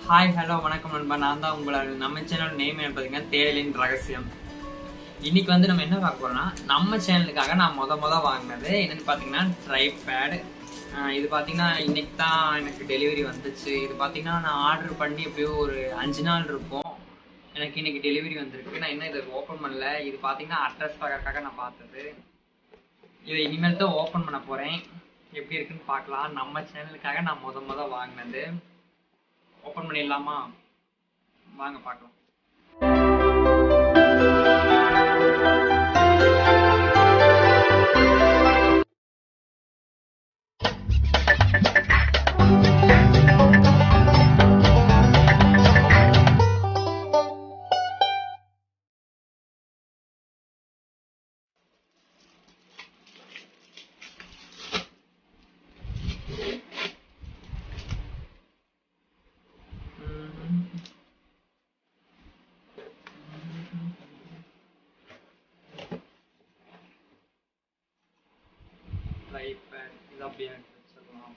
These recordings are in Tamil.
ஹாய் ஹலோ வணக்கம் நண்பா. நான் தான் உங்களோட நம்ம சேனல் நேம் என்ன பார்த்தீங்கன்னா தேடலின் ரகசியம். இன்னைக்கு வந்து நம்ம என்ன பார்க்க போறோம்னா, நம்ம சேனலுக்காக நான் முத வாங்கினது என்னன்னு பார்த்தீங்கன்னா ட்ரைபேட். இது பார்த்தீங்கன்னா இன்னைக்கு தான் எனக்கு டெலிவரி வந்துச்சு. இது பார்த்தீங்கன்னா நான் ஆர்டர் பண்ணி எப்படியோ ஒரு 5 நாள் இருக்கும். எனக்கு இன்னைக்கு டெலிவரி வந்திருக்கு. நான் இன்னும் இதை ஓப்பன் பண்ணல. இது பார்த்தீங்கன்னா அட்ரஸ் பார்க்கறதுக்காக நான் பார்த்தது. இதை இனிமேல் தான் ஓப்பன் பண்ண போறேன். எப்படி இருக்குன்னு பார்க்கலாம். நம்ம சேனலுக்காக நான் முத வாங்கினது. ஓப்பன் பண்ணிடலாமா? வாங்க பார்க்கலாம். ட்ரைபேட் இது அப்படியே வச்சுக்கலாம்.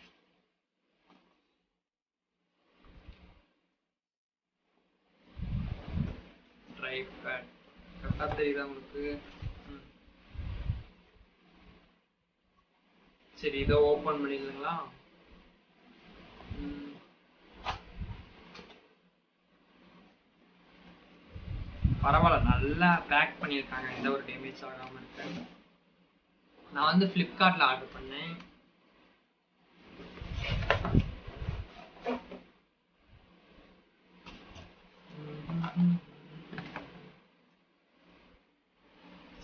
ட்ரைபேட் கரெக்டாக தெரியுதா உங்களுக்கு? சரி, இதை ஓப்பன் பண்ணிடலாங்களா? பரவாயில்ல, நல்லா பேக் பண்ணியிருக்காங்க. எந்த ஒரு டேமேஜ் ஆகாமல் இருக்கு. நான் வந்து ஃப்ளிப்கார்ட்டில் ஆர்டர் பண்ணேன்.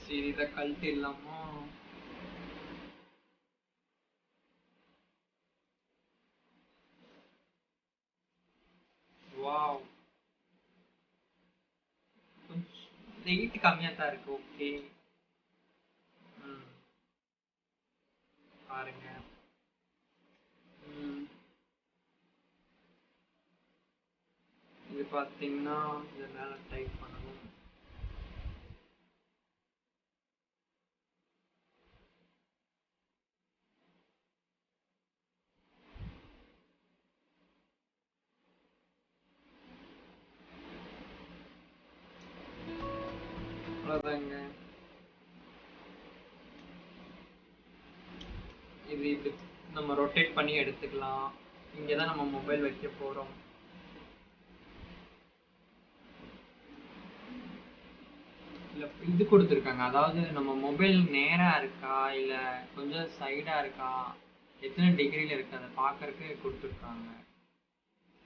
சரி, இதை கழட்டி இல்லாமா? வாவ், கொஞ்சம் வெயிட் கம்மியாக தான் இருக்கு. ஓகே, பாருங்க. இது பார்த்தீங்கன்னா இதை மேலே டைப் பண்ணணும். அவ்வளோதாங்க. இது இப்படி நம்ம ரொட்டேட் பண்ணி எடுத்துக்கலாம். இங்கே தான் நம்ம மொபைல் வைக்க போகிறோம். இல்லை, இது கொடுத்துருக்காங்க. அதாவது நம்ம மொபைல் நேராக இருக்கா இல்லை கொஞ்சம் சைடாக இருக்கா, எத்தனை டிகிரியில் இருக்குது அதை பார்க்கறதுக்கு கொடுத்துருக்காங்க.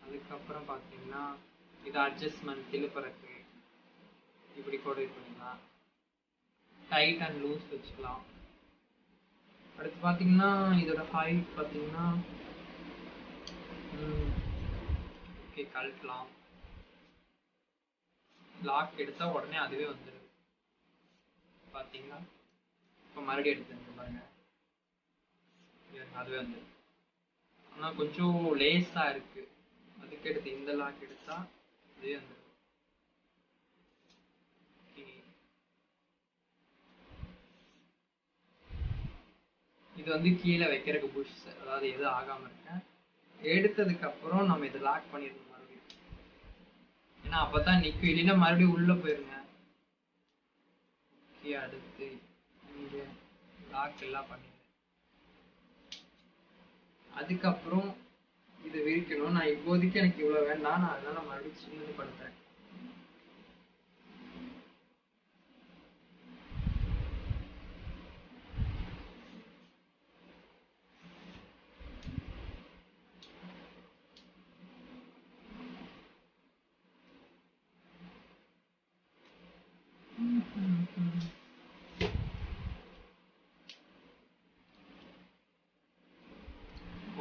அதுக்கப்புறம் பார்த்தீங்கன்னா இது அட்ஜஸ்ட்மெண்ட் திருப்புறக்கு இப்படி கூட இது பண்ணிக்கலாம். டைட் அண்ட் லூஸ் வச்சுக்கலாம். அடுத்து பார்த்தீங்கன்னா இதோட ஹைட் பார்த்தீங்கன்னா ஓகே, கழட்டலாம். லாக் எடுத்தால் உடனே அதுவே வந்துடுது பார்த்தீங்களா. இப்போ மறுபடியும் எடுத்து பாருங்க, அதுவே வந்துடுது. ஆனால் கொஞ்சம் லேஸாக இருக்கு. அதுக்கு எடுத்து இந்த லாக் எடுத்தா அதுவே வந்துடுது. இது வந்து கீழே வைக்கிறதுக்கு புஷ், அதாவது எதுவும் ஆகாமல் இருக்கேன். எடுத்ததுக்கு அப்புறம் நம்ம இதை லாக் பண்ணிடணும் மறுபடியும். ஏன்னா அப்பதான் நிற்கும், இல்லைன்னா மறுபடியும் உள்ள போயிருங்க. அடுத்து இங்க லாக் எல்லாம் பண்ணிடுறேன். அதுக்கப்புறம் இதை விரிக்கணும். நான் இப்போதைக்கு எனக்கு இவ்வளவு வேண்டாம், நான் அதனால மறுபடியும் சின்னது பண்றேன்.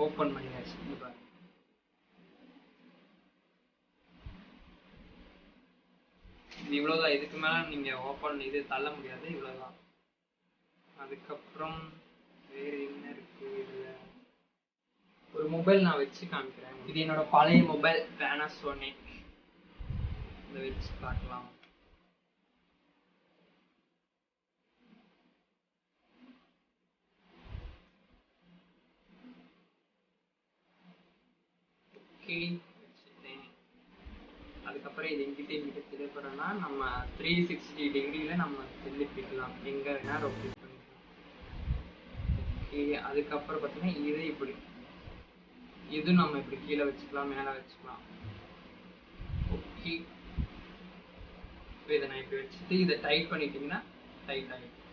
ஓப்பன் பண்ணியாச்சு. இது இவ்வளவுதான். இதுக்கு மேல நீங்க ஓப்பன் இது தள்ள முடியாது. இவ்வளவுதான். அதுக்கப்புறம் வேற என்ன இருக்கு இதுல? ஒரு மொபைல் நான் வச்சு காமிக்கிறேன். இது என்னோட பழைய மொபைல், பேனாசோனிக். இதை வச்சு பார்க்கலாம். ஓகே, வச்சுட்டேன். அதுக்கப்புறம் இது இங்கிட்ட திருப்புறோம்னா நம்ம 360 டிகிரியில் நம்ம திருப்பிக்கலாம், எங்கே வேணா ரொட்டேட் பண்ணிக்கலாம். ஓகே, அதுக்கப்புறம் பார்த்தீங்கன்னா இது இப்படி, இது நம்ம இப்படி கீழே வச்சுக்கலாம், மேலே வச்சுக்கலாம். ஓகே, இதை நான் இப்படி வச்சுட்டு இதை டைட் பண்ணிட்டீங்கன்னா டைட் ஆகிடும்.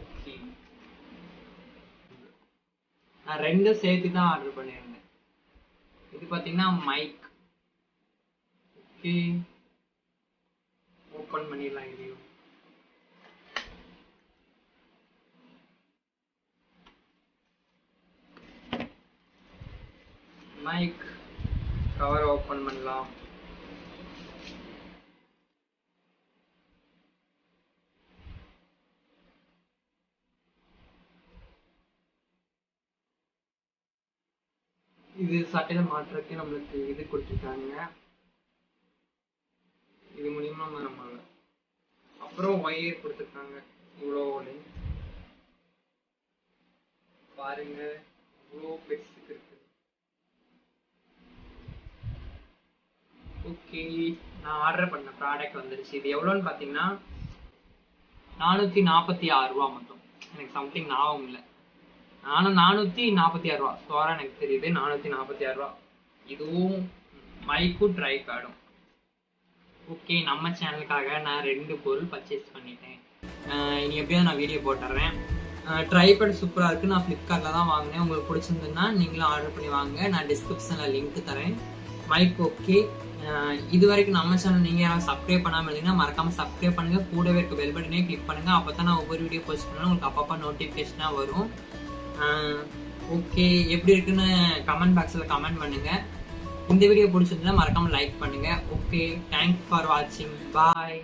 ஓகே, நான் 2 சேர்த்து தான் ஆர்டர் பண்ணியிருந்தேன். இது பார்த்தீங்கன்னா மைக். ஓகே, ஓப்பன் பண்ணிடலாம். இதையும் மைக் கவர் ஓப்பன் பண்ணலாம். இது சட்டையில மாற்றுறதுக்கு நம்மளுக்கு இது கொடுத்துருக்காங்க, இது மூலியமா நம்ம அப்புறம் ஒயர் கொடுத்துருக்காங்க. இவ்வளோ பாருங்க, இவ்வளோ பெருசுக்கு இருக்கு. ஓகே, நான் ஆர்டர் பண்ண ப்ராடக்ட் வந்துருச்சு. இது எவ்வளோன்னு பார்த்தீங்கன்னா 446 ரூபா மட்டும். எனக்கு சம்திங் ஞாபகம் இல்லை, ஆனால் 446 ரூபா ஸ்டோரா எனக்கு தெரியுது. 446 ரூபா. இதுவும் மைக்கும் ட்ரை பேடும். ஓகே, நம்ம சேனலுக்காக நான் 2 பொருள் பர்ச்சேஸ் பண்ணிட்டேன். இனி எப்படியாவது நான் வீடியோ போட்டுறேன். ட்ரைபேட் சூப்பராக இருக்குது. நான் ஃப்ளிப்கார்ட்டில் தான் வாங்கினேன். உங்களுக்கு பிடிச்சிருந்துன்னா நீங்களும் ஆர்டர் பண்ணி வாங்க. நான் டிஸ்கிரிப்ஷனில் லிங்க் தரேன். Mic okay. இது வரைக்கும் நம்ம சேனல் நீங்கள் யாராவது சப்ஸ்கிரைப் பண்ணாமல் இருந்தீங்கன்னா மறக்காமல் சப்ஸ்கிரைப் பண்ணுங்கள். கூடவே இருக்க பெல் பட்டனே கிளிக் பண்ணுங்கள். அப்போ தான் நான் ஒவ்வொரு வீடியோ போஸ்ட் பண்ணாலும் உங்களுக்கு அப்பப்போ நோட்டிஃபிகேஷனாக வரும். ஓகே, எப்படி இருக்குன்னு கமெண்ட் பாக்ஸில் கமெண்ட் பண்ணுங்கள். இந்த வீடியோ பிடிச்சிருந்தா மறக்காமல் லைக் பண்ணுங்கள். ஓகே, தேங்க்ஸ் ஃபார் வாட்சிங். பாய்.